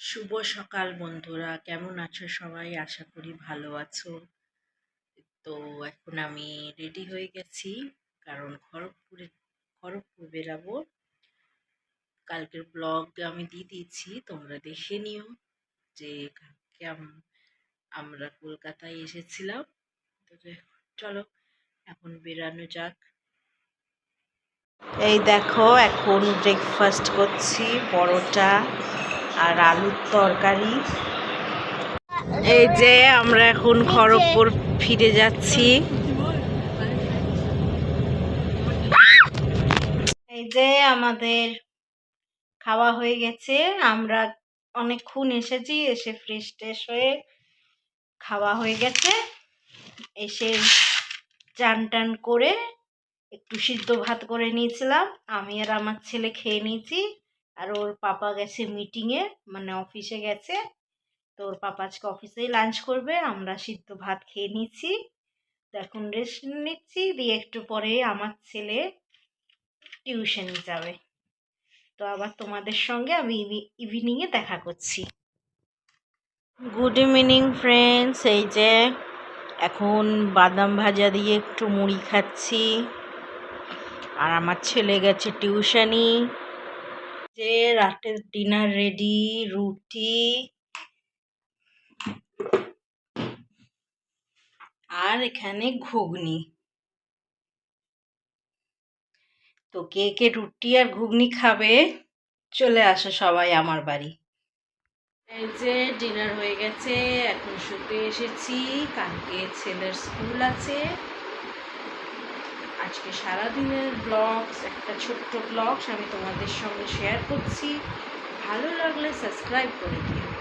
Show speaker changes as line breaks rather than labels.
শুভ সকাল বন্ধুরা, কেমন আছো সবাই? আশা করি ভালো আছো। তো এখন আমি রেডি হয়ে গেছি, কারণ খড়গপুর বেরাবো। কালকের ব্লগ আমি দিয়ে দিয়েছি, তোমরা দেখে নিও যে কালকে আমরা কলকাতায় এসেছিলাম। তো চলো এখন বেরানো যাক। এই দেখো, এখন ব্রেকফাস্ট করছি, পরোটা আর আলুর তরকারি। এই যে আমরা এখন খড়গপুর ফিরে যাচ্ছি। এই যে আমাদের খাওয়া হয়ে গেছে, আমরা অনেকক্ষণ এসেছি, এসে ফ্রেশ ট্রেশ হয়ে খাওয়া হয়ে গেছে। এসে চান টান করে একটু সিদ্ধ ভাত করে নিয়েছিলাম, আমি আর আমার ছেলে খেয়ে নিয়েছি। আর ওর পাপা গেছে মিটিংয়ে, মানে অফিসে গেছে। তো ওর পাপা আজকে অফিসেই লাঞ্চ করবে, আমরা সিদ্ধ ভাত খেয়ে নিয়েছি। তো এখন রেস্ট নিচ্ছি, দিয়ে একটু পরে আমার ছেলে টিউশনে যাবে। তো আবার তোমাদের সঙ্গে আমি ইভিনিংয়ে দেখা করছি। গুড ইভিনিং ফ্রেন্ডস, এই যে এখন বাদাম ভাজা দিয়ে একটু মুড়ি খাচ্ছি। আর আমার ছেলে গেছে টিউশনি। যে রাতের ডিনার রেডি, রুটি আর এখানে ঘুগনি। তো কে কে রুটি আর ঘুগনি খাবে, চলে আসো সবাই আমার বাড়ি। এই যে ডিনার হয়ে গেছে, এখন শুতে এসেছি। কালকে ছেলের স্কুল আছে। আজকে সারাদিনের ব্লগস, একটা ছোট্ট ব্লগস আমি তোমাদের সঙ্গে শেয়ার করছি। ভালো লাগলে সাবস্ক্রাইব করে দিও।